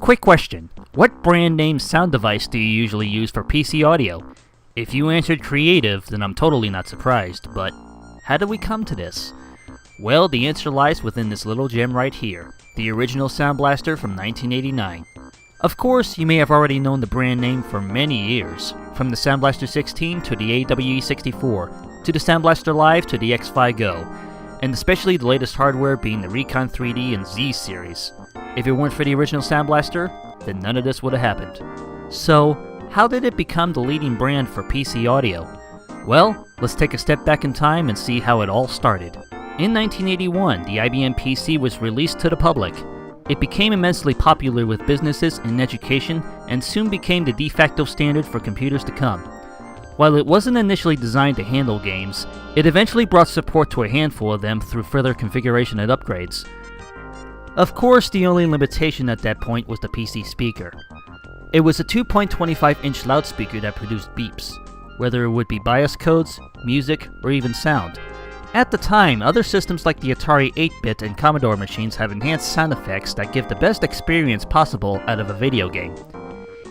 Quick question, what brand name sound device do you usually use for PC audio? If you answered Creative, then I'm totally not surprised, but how did we come to this? Well, the answer lies within this little gem right here, the original Sound Blaster from 1989. Of course, you may have already known the brand name for many years, from the Sound Blaster 16 to the AWE64, to the Sound Blaster Live to the X-Fi Go, and especially the latest hardware being the Recon 3D and Z series. If it weren't for the original Sound Blaster, then none of this would have happened. So, how did it become the leading brand for PC audio? Well, let's take a step back in time and see how it all started. In 1981, the IBM PC was released to the public. It became immensely popular with businesses and education, and soon became the de facto standard for computers to come. While it wasn't initially designed to handle games, it eventually brought support to a handful of them through further configuration and upgrades. Of course, the only limitation at that point was the PC speaker. It was a 2.25-inch loudspeaker that produced beeps, whether it would be BIOS codes, music, or even sound. At the time, other systems like the Atari 8-bit and Commodore machines have enhanced sound effects that give the best experience possible out of a video game.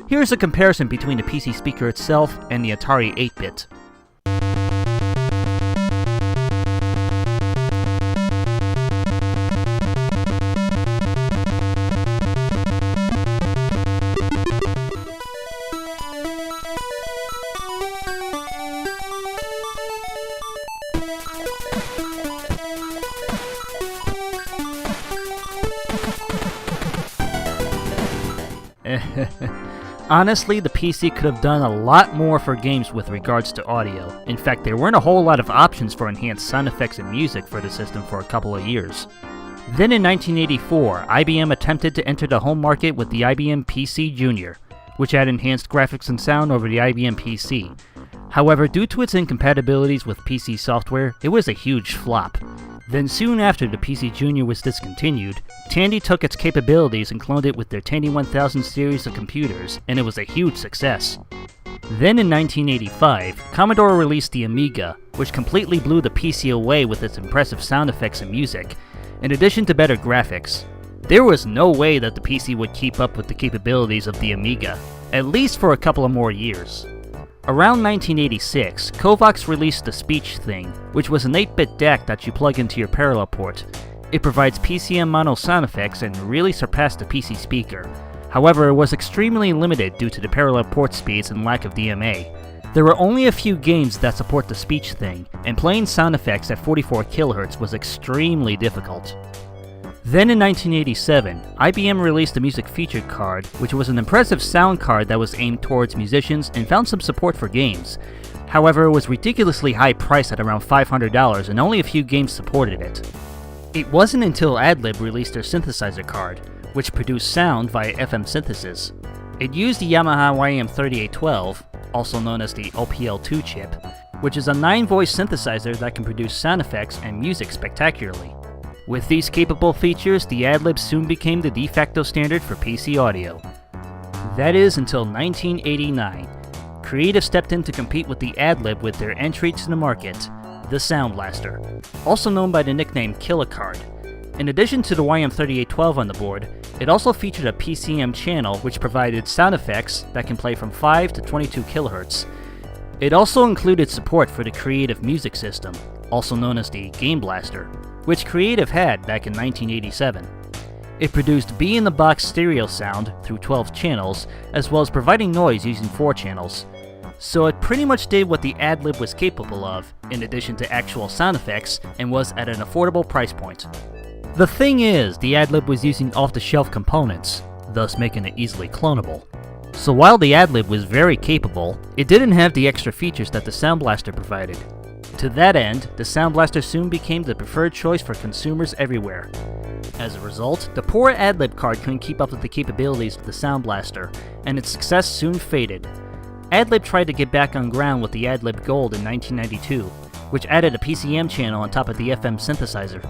Here's a comparison between the PC speaker itself and the Atari 8-bit. Honestly, the PC could have done a lot more for games with regards to audio. In fact, there weren't a whole lot of options for enhanced sound effects and music for the system for a couple of years. Then in 1984, IBM attempted to enter the home market with the IBM PC Junior, which had enhanced graphics and sound over the IBM PC. However, due to its incompatibilities with PC software, it was a huge flop. Then soon after the PC Junior was discontinued, Tandy took its capabilities and cloned it with their Tandy 1000 series of computers, and it was a huge success. Then in 1985, Commodore released the Amiga, which completely blew the PC away with its impressive sound effects and music, in addition to better graphics. There was no way that the PC would keep up with the capabilities of the Amiga, at least for a couple of more years. Around 1986, Kovacs released the Speech Thing, which was an 8-bit DAC that you plug into your parallel port. It provides PCM mono sound effects and really surpassed the PC speaker. However, it was extremely limited due to the parallel port speeds and lack of DMA. There were only a few games that support the Speech Thing, and playing sound effects at 44 kHz was extremely difficult. Then in 1987, IBM released the Music Featured card, which was an impressive sound card that was aimed towards musicians and found some support for games. However, it was ridiculously high priced at around $500 and only a few games supported it. It wasn't until AdLib released their synthesizer card, which produced sound via FM synthesis. It used the Yamaha YM3812, also known as the OPL2 chip, which is a 9-voice synthesizer that can produce sound effects and music spectacularly. With these capable features, the AdLib soon became the de facto standard for PC audio. That is until 1989. Creative stepped in to compete with the AdLib with their entry to the market, the Sound Blaster, also known by the nickname Killicard. In addition to the YM3812 on the board, it also featured a PCM channel which provided sound effects that can play from 5 to 22 kHz. It also included support for the Creative Music System, also known as the Game Blaster, which Creative had back in 1987. It produced B-in-the-box stereo sound through 12 channels, as well as providing noise using 4 channels. So it pretty much did what the AdLib was capable of, in addition to actual sound effects, and was at an affordable price point. The thing is, the AdLib was using off-the-shelf components, thus making it easily clonable. So while the AdLib was very capable, it didn't have the extra features that the Sound Blaster provided. To that end, the Sound Blaster soon became the preferred choice for consumers everywhere. As a result, the poor AdLib card couldn't keep up with the capabilities of the Sound Blaster, and its success soon faded. AdLib tried to get back on ground with the AdLib Gold in 1992, which added a PCM channel on top of the FM synthesizer.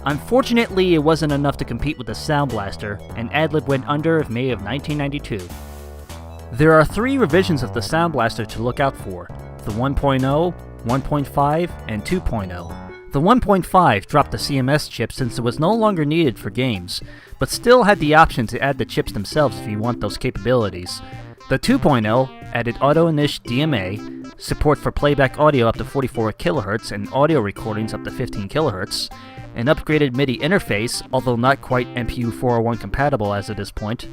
Unfortunately, it wasn't enough to compete with the Sound Blaster, and AdLib went under in May of 1992. There are 3 revisions of the Sound Blaster to look out for: the 1.0, 1.5, and 2.0. The The 1.5 dropped the CMS chip since it was no longer needed for games, but still had the option to add the chips themselves if you want those capabilities. The 2.0 added Auto-Inish DMA, support for playback audio up to 44 kHz and audio recordings up to 15 kHz, an upgraded MIDI interface, although not quite MPU 401 compatible as of this point,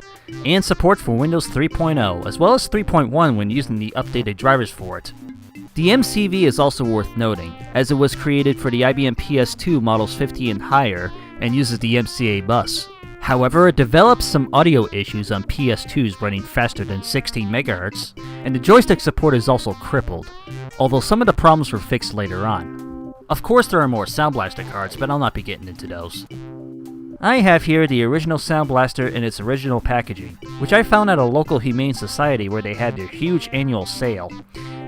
and support for Windows 3.0, as well as 3.1 when using the updated drivers for it. The MCV is also worth noting, as it was created for the IBM PS2 models 50 and higher, and uses the MCA bus. However, it developed some audio issues on PS2s running faster than 16 MHz, and the joystick support is also crippled, although some of the problems were fixed later on. Of course there are more Sound Blaster cards, but I'll not be getting into those. I have here the original Sound Blaster in its original packaging, which I found at a local Humane Society where they had their huge annual sale.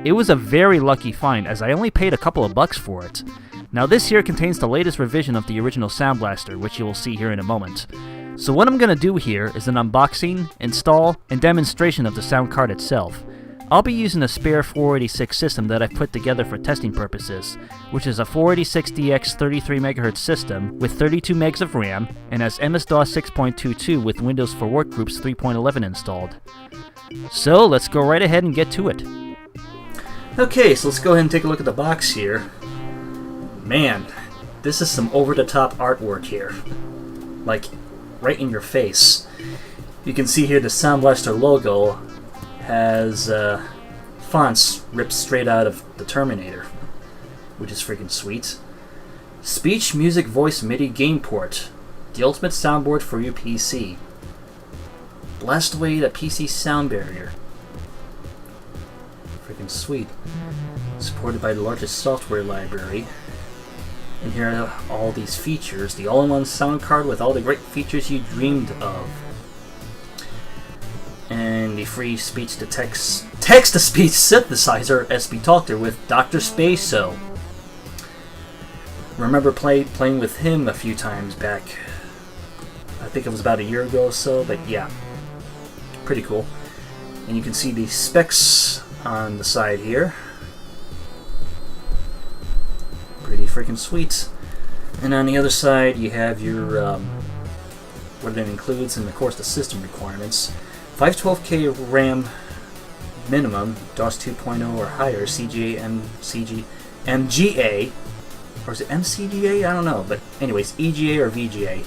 It was a very lucky find as I only paid a couple of bucks for it. Now this here contains the latest revision of the original Sound Blaster, which you will see here in a moment. So what I'm going to do here is an unboxing, install, and demonstration of the sound card itself. I'll be using a spare 486 system that I've put together for testing purposes, which is a 486DX 33MHz system with 32 megs of RAM and has MS-DOS 6.22 with Windows for Workgroups 3.11 installed. So let's go right ahead and get to it. Okay, so let's go ahead and take a look at the box here. Man, this is some over-the-top artwork here. Like, right in your face. You can see here the Sound Blaster logo has fonts ripped straight out of the Terminator, which is freaking sweet. Speech, music, voice, MIDI game port. The ultimate soundboard for your PC. Blast away the PC sound barrier. Freaking sweet. Supported by the largest software library. And here are all these features. The all-in-one sound card with all the great features you dreamed of. And the free speech-to-text, text-to-speech synthesizer SB Talker with Dr. Spaso. Remember playing with him a few times back. I think it was about a year ago or so, but yeah. Pretty cool. And you can see the specs on the side here. Pretty freaking sweet. And on the other side you have your what it includes and of course the system requirements. 512K RAM minimum, DOS 2.0 or higher, CGA, MGA, or is it MCGA? I don't know, but anyways, EGA or VGA.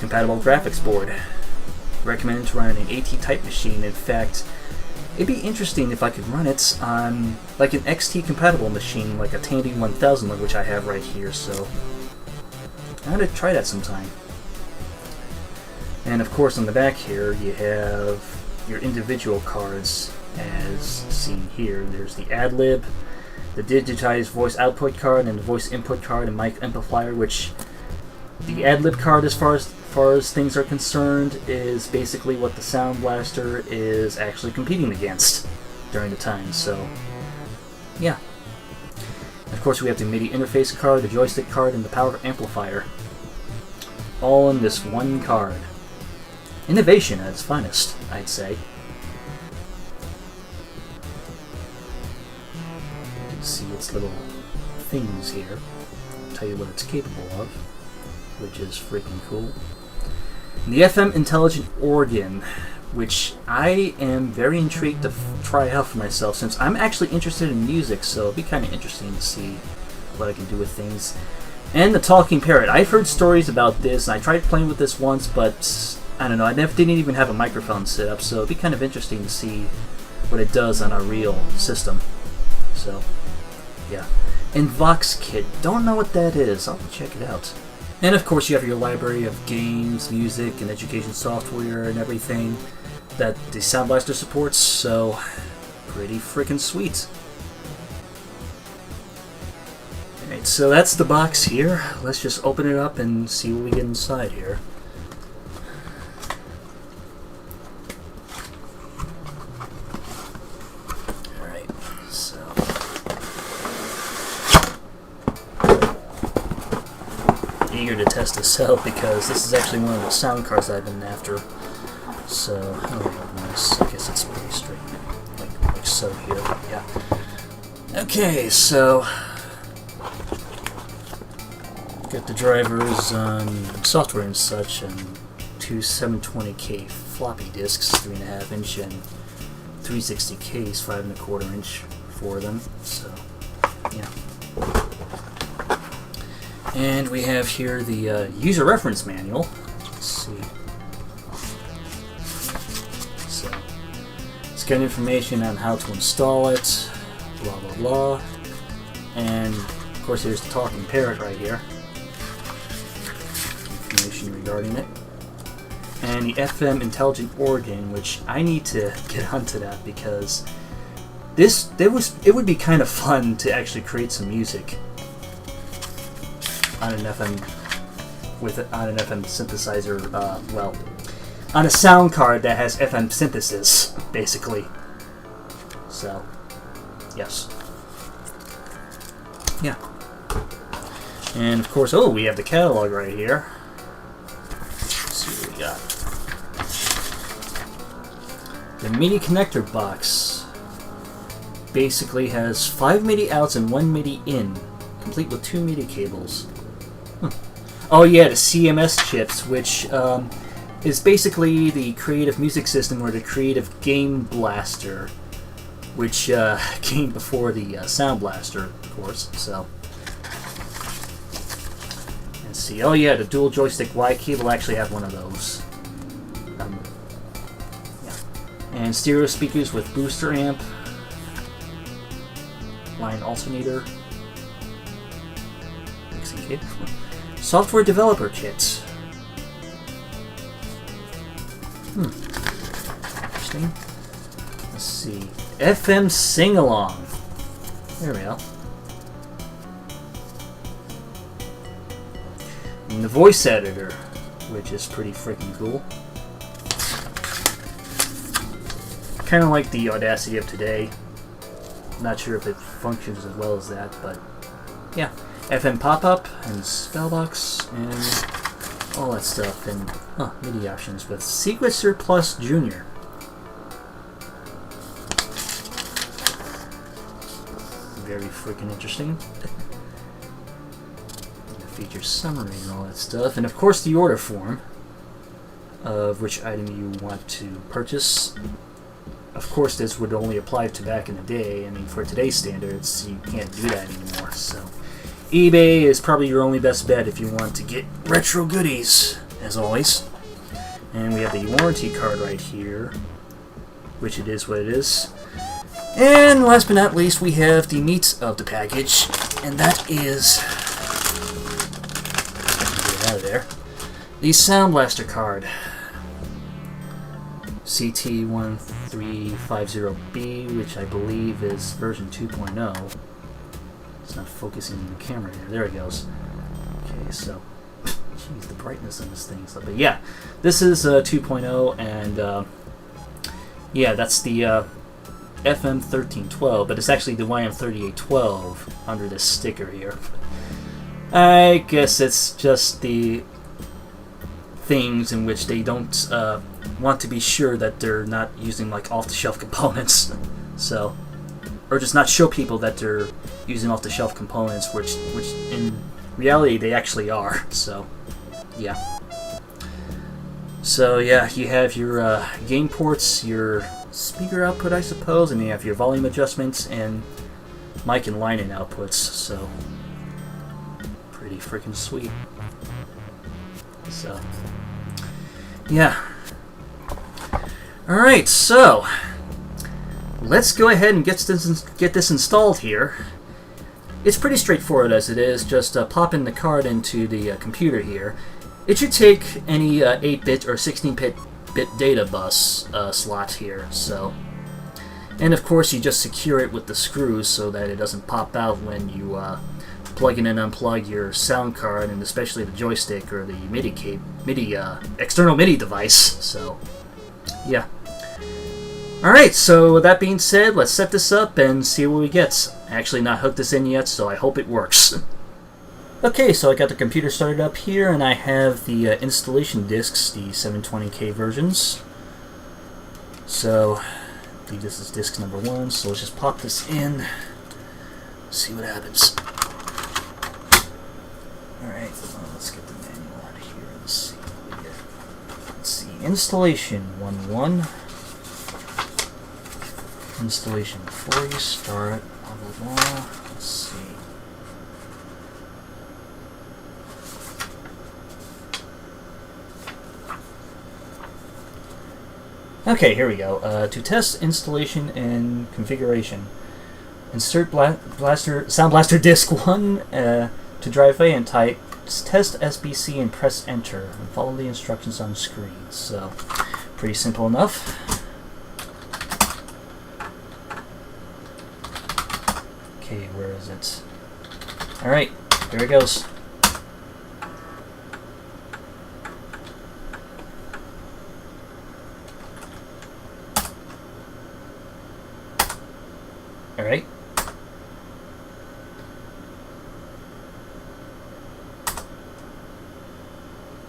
Compatible graphics board. Recommended to run an AT-type machine. In fact, it'd be interesting if I could run it on like an XT compatible machine, like a Tandy 1000, which I have right here, so I'm going to try that sometime. And of course on the back here you have your individual cards as seen here. There's the AdLib, the digitized voice output card, and the voice input card and mic amplifier, which the AdLib card as far as things are concerned is basically what the Sound Blaster is actually competing against during the time, so yeah. Of course we have the MIDI interface card, the joystick card, and the power amplifier. All in this one card. Innovation at its finest, I'd say. You can see its little things here. I'll tell you what it's capable of, which is freaking cool. The FM Intelligent Organ, which I am very intrigued to try out for myself, since I'm actually interested in music, so it'll be kind of interesting to see what I can do with things. And the Talking Parrot. I've heard stories about this, and I tried playing with this once, but I don't know, I didn't even have a microphone set up, so it'd be kind of interesting to see what it does on a real system. So, yeah. And VoxKit, don't know what that is, I'll check it out. And of course you have your library of games, music, and education software and everything that the Sound Blaster supports, so pretty freaking sweet. Alright, so that's the box here. Let's just open it up and see what we get inside here. Eager to test this out because this is actually one of the sound cards I've been after. So, how do I open this? I guess it's pretty straight, like so here. Yeah. Okay, so got the drivers, software and such, and two 720K floppy disks, 3.5 inch and 360Ks, 5.25 inch for them. So, yeah. And we have here the user reference manual. Let's see. So, it's got information on how to install it, blah blah blah. And of course, there's the talking parrot right here. Information regarding it. And the FM Intelligent Organ, which I need to get onto that because it would be kind of fun to actually create some music on an FM synthesizer. Well, on a sound card that has FM synthesis, basically. So, yes. Yeah. And of course, oh, we have the catalog right here. Let's see what we got. The MIDI connector box basically has 5 MIDI outs and 1 MIDI in, complete with 2 MIDI cables. Oh yeah, the CMS chips, which is basically the Creative Music System or the Creative Game Blaster, which came before the Sound Blaster, of course. So, let's see. Oh yeah, the dual joystick Y cable. I actually have one of those. Yeah. And stereo speakers with booster amp, line alternator, mixing kit, software developer kit. Interesting. Let's see. FM Sing-Along. There we go. And the voice editor, which is pretty freaking cool. Kind of like the Audacity of today. Not sure if it functions as well as that, but yeah. FM Pop-Up and Spellbox and all that stuff, and MIDI options with Sequencer Plus Junior. Very freaking interesting. The feature summary and all that stuff, and of course the order form of which item you want to purchase. Of course, this would only apply to back in the day. I mean, for today's standards, you can't do that anymore. So, eBay is probably your only best bet if you want to get retro goodies, as always. And we have the warranty card right here, which it is what it is. And last but not least, we have the meat of the package, and that is, get out of there, the Sound Blaster card. CT1350B, which I believe is version 2.0. It's not focusing on the camera here. There it goes. Okay, so, jeez, the brightness on this thing. But yeah, this is 2.0, and yeah, that's the FM 1312, but it's actually the YM3812 under this sticker here. I guess it's just the things in which they don't want to be sure that they're not using like off-the-shelf components, so, or just not show people that they're using off-the-shelf components, which in reality they actually are. So, yeah. So yeah, you have your game ports, your speaker output, I suppose, and you have your volume adjustments and mic and line-in outputs. So, pretty freaking sweet. So, yeah. Alright, so let's go ahead and get this installed here. It's pretty straightforward as it is. Just pop in the card into the computer here. It should take any 8-bit or 16-bit data bus slot here. So, and of course you just secure it with the screws so that it doesn't pop out when you plug in and unplug your sound card, and especially the joystick or the MIDI external MIDI device. So, yeah. Alright, so with that being said, let's set this up and see what we get. I actually not hooked this in yet, so I hope it works. Okay, so I got the computer started up here, and I have the installation discs, the 720K versions. So, I believe this is disc number 1, so let's just pop this in, see what happens. Alright. installation 1-1. Installation before you start, blah blah blah. Let's see. Okay, here we go. To test installation and configuration, insert Sound Blaster Disc 1 to drive A and type test SBC and press enter and follow the instructions on screen. So, pretty simple enough. Okay, where is it? Alright, here it goes. Alright.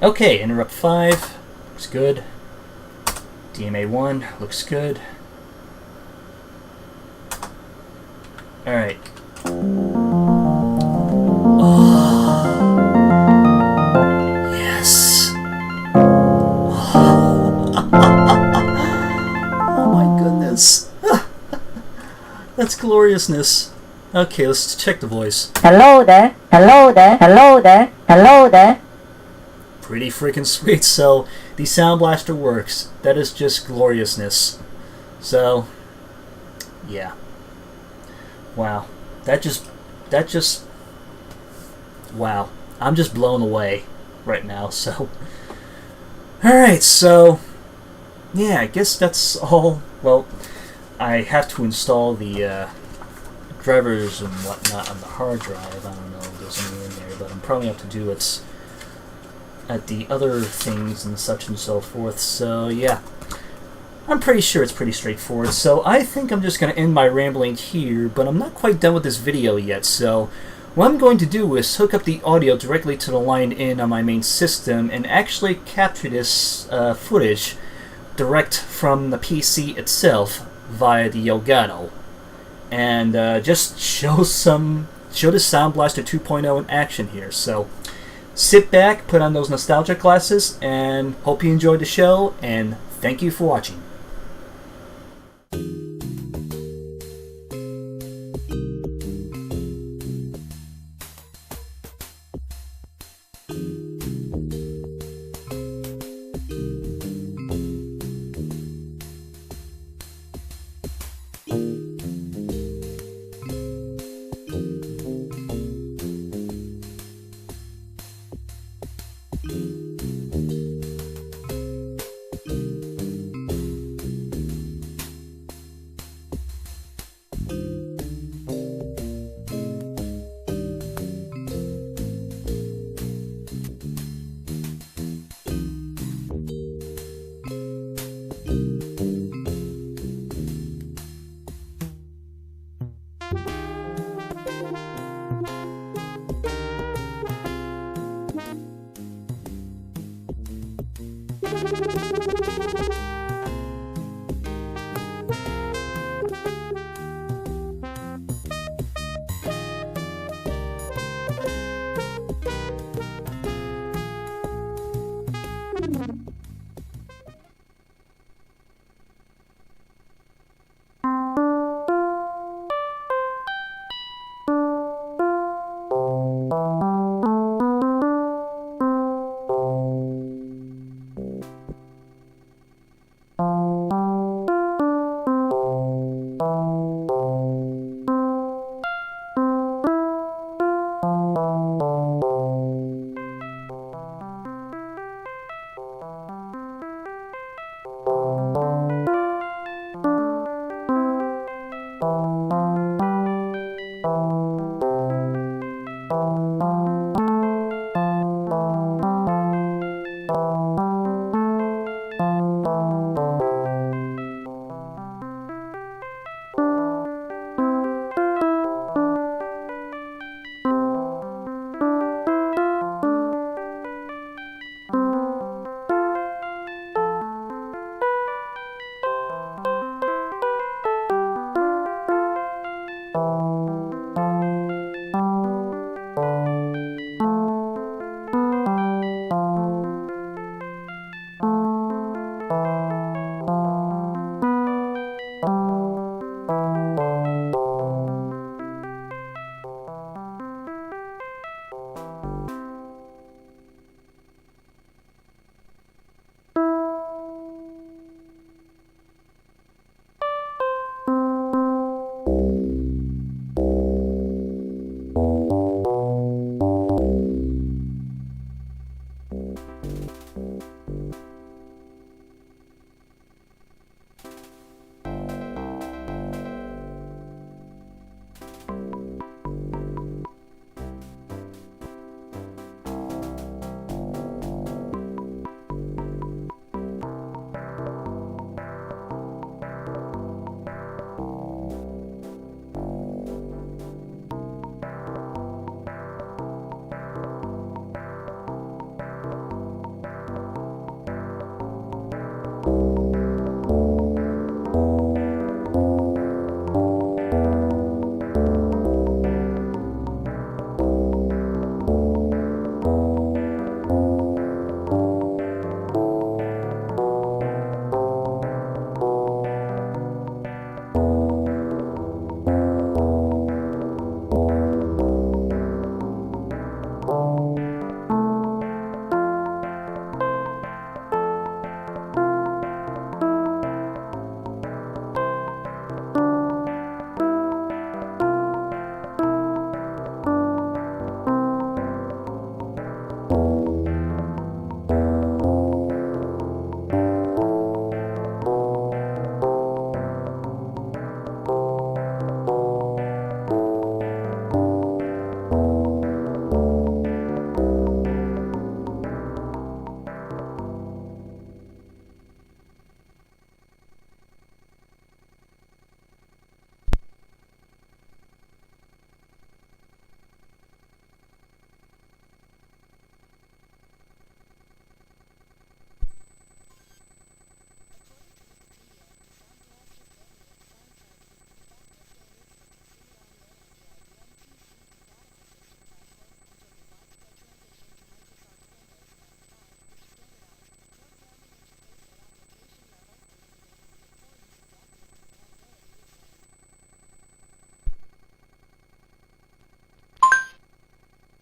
Okay, interrupt 5 looks good. DMA 1 looks good. Alright. Oh, yes. Oh my goodness. That's gloriousness. Okay, let's check the voice. Hello there, hello there, hello there, hello there. Pretty freaking sweet. So, the Sound Blaster works. That is just gloriousness. So, yeah. Wow. That just, wow. I'm just blown away right now, so. Alright, so, yeah, I guess that's all. Well, I have to install the drivers and whatnot on the hard drive. I don't know if there's any in there, but I'm probably have to do it at the other things and such and so forth. So yeah, I'm pretty sure it's pretty straightforward. So I think I'm just going to end my rambling here, but I'm not quite done with this video yet. So what I'm going to do is hook up the audio directly to the line in on my main system and actually capture this footage direct from the PC itself via the Elgato, and just show the Sound Blaster 2.0 in action here. So sit back, put on those nostalgia glasses, and hope you enjoyed the show, and thank you for watching.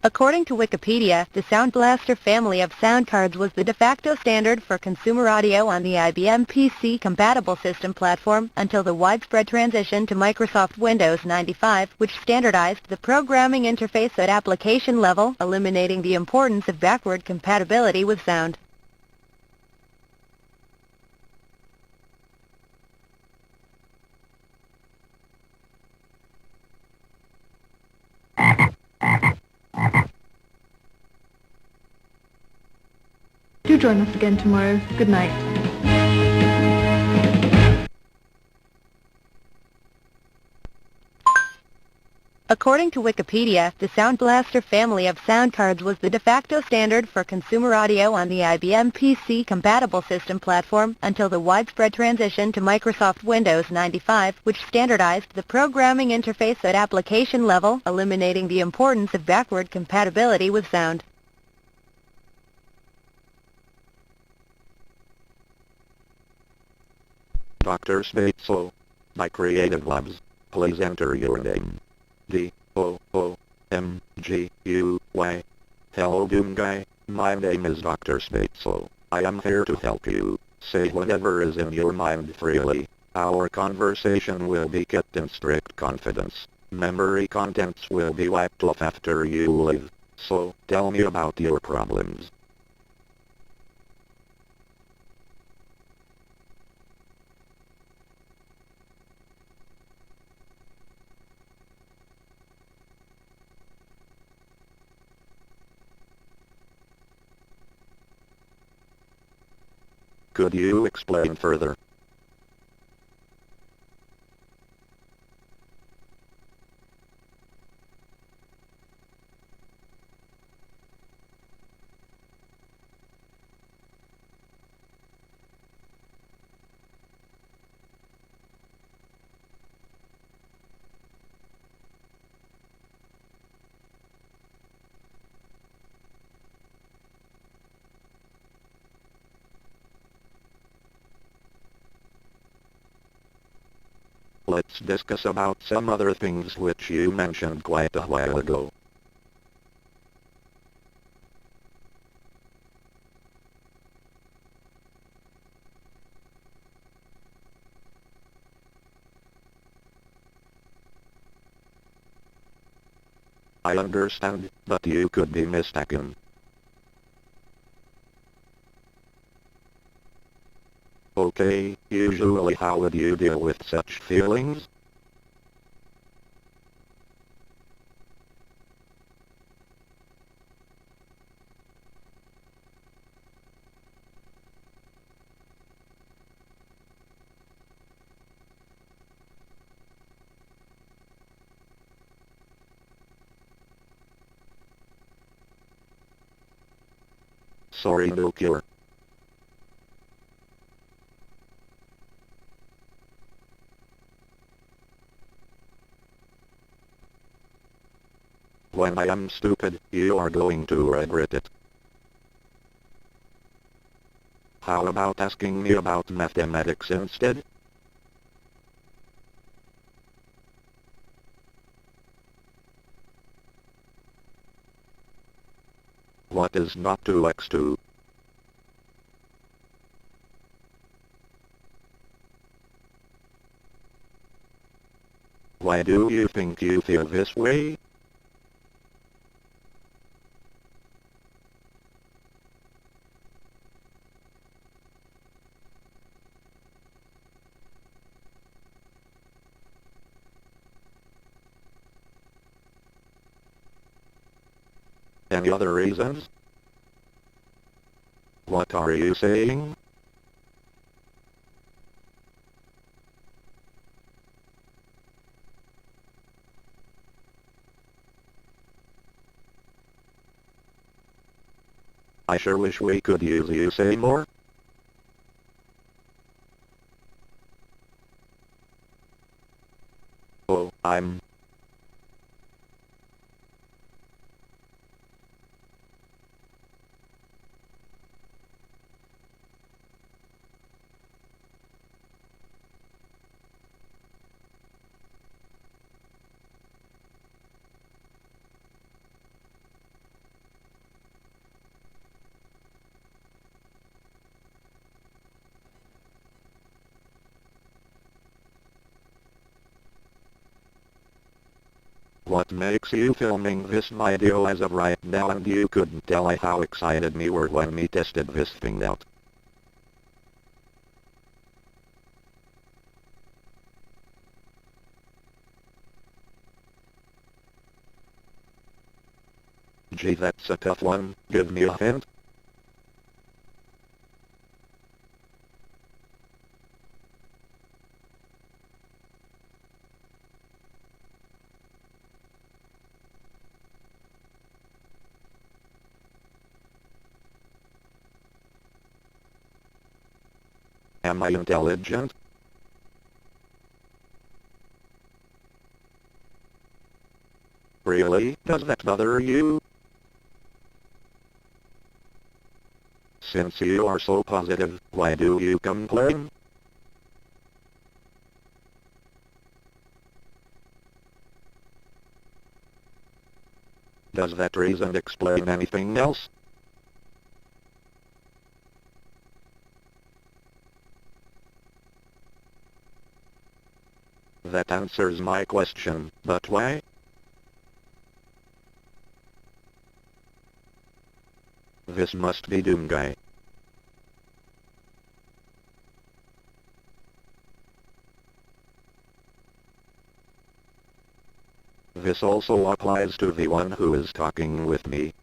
According to Wikipedia, the Sound Blaster family of sound cards was the de facto standard for consumer audio on the IBM PC-compatible system platform until the widespread transition to Microsoft Windows 95, which standardized the programming interface at application level, eliminating the importance of backward compatibility with sound. Do join us again tomorrow. Good night. According to Wikipedia, the Sound Blaster family of sound cards was the de facto standard for consumer audio on the IBM PC-compatible system platform until the widespread transition to Microsoft Windows 95, which standardized the programming interface at application level, eliminating the importance of backward compatibility with sound. Dr. Spateslow, by Creative Labs. Please enter your name. D-O-O-M-G-U-Y. Hello Doom Guy, my name is Dr. Spateslow. I am here to help you. Say whatever is in your mind freely. Our conversation will be kept in strict confidence. Memory contents will be wiped off after you leave. So, tell me about your problems. Could you explain further? Let's discuss about some other things which you mentioned quite a while ago. I understand, but you could be mistaken. Okay, usually how would you deal with such feelings? Sorry, no cure. When I am stupid, you are going to regret it. How about asking me about mathematics instead? What is not 2x2? Why do you think you feel this way? Any other reasons? What are you saying? I sure wish we could use you say more. Oh, I'm... What makes you filming this video as of right now, and you couldn't tell how excited me were when me tested this thing out. Gee, that's a tough one. Give me a hint. Am I intelligent? Really? Does that bother you? Since you are so positive, why do you complain? Does that reason explain anything else? That answers my question, but why? This must be Doomguy. This also applies to the one who is talking with me.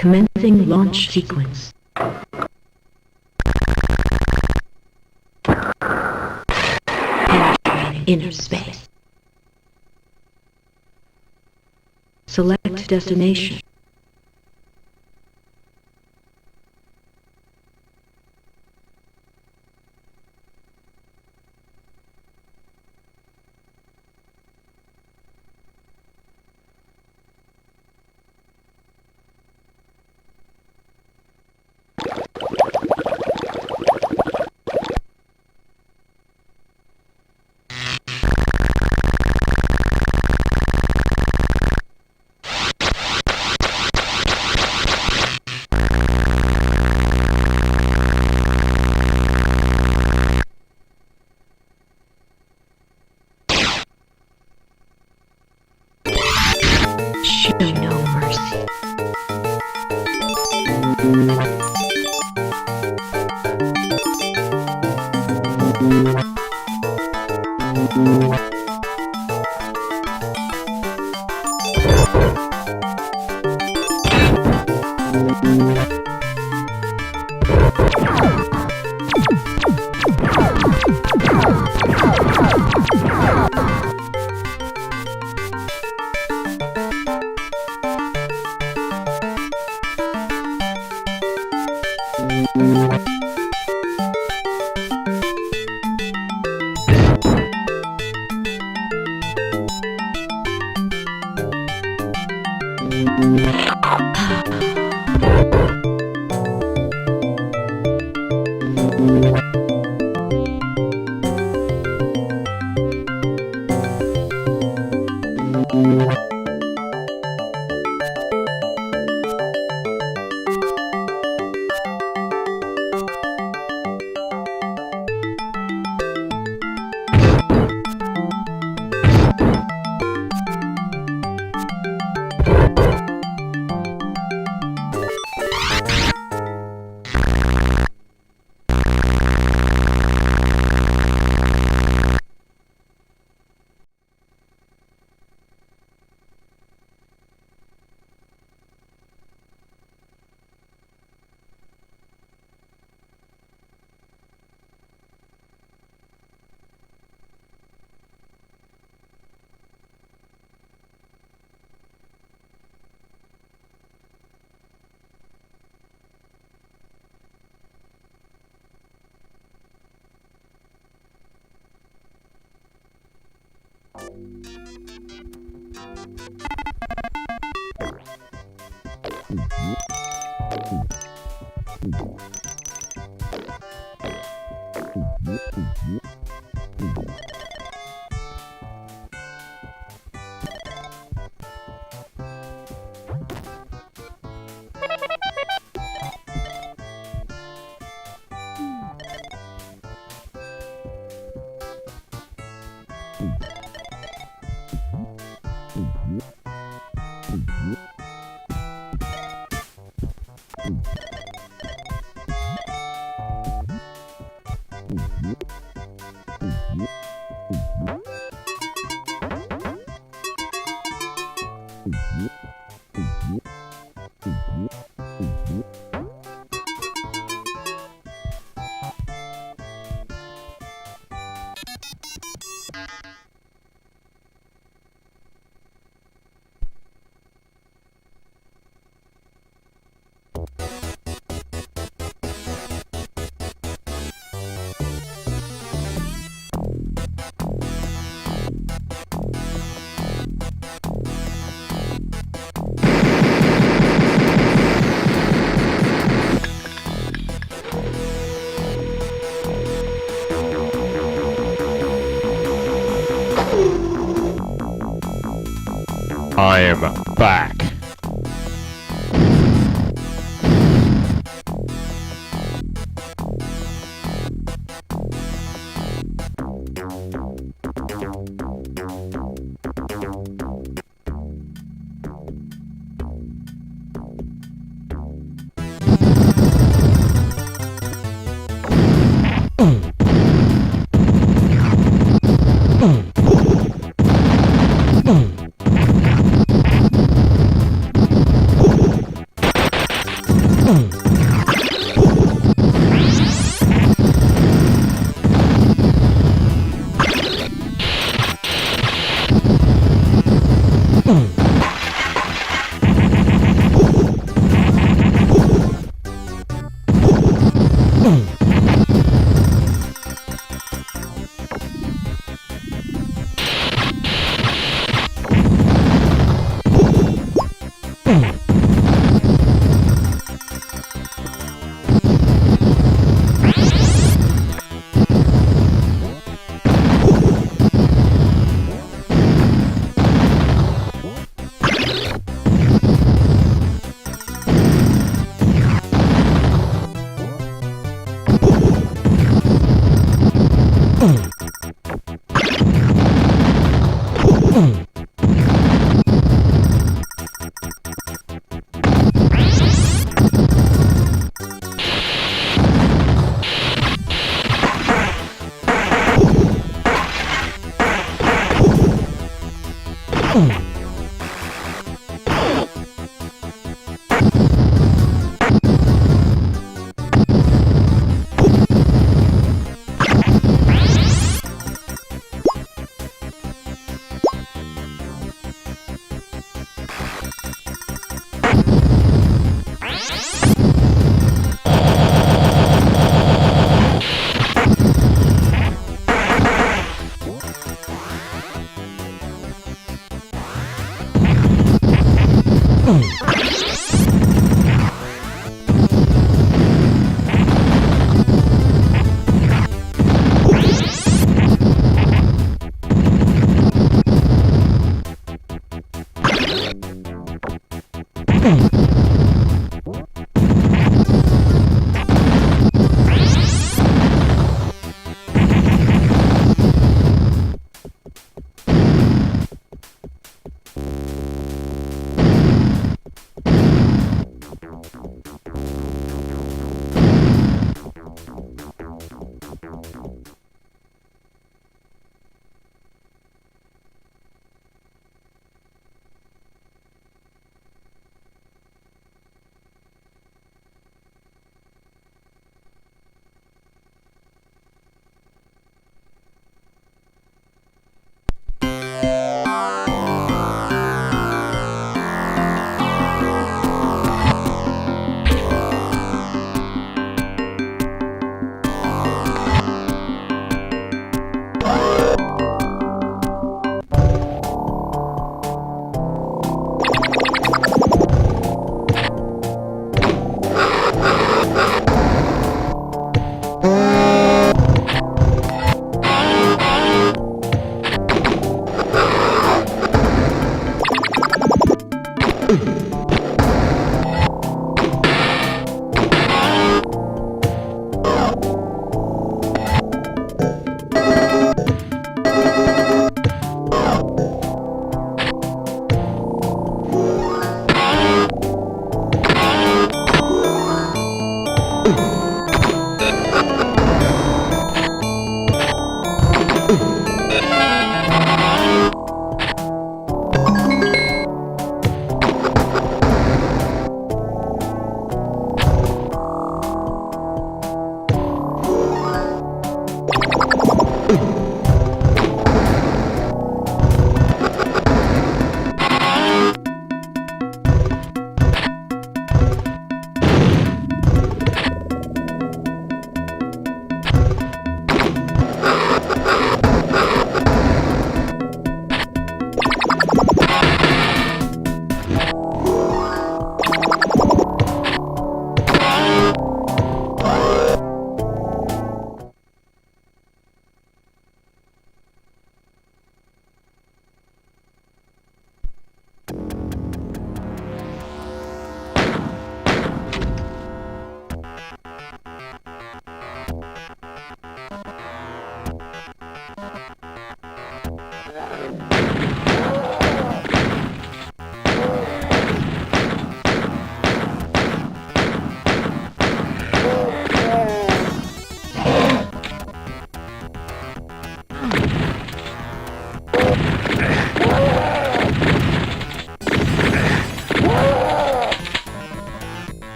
Commencing launch sequence. Penetrating inner space. Select destination. Show no mercy. I am back.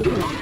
Mm.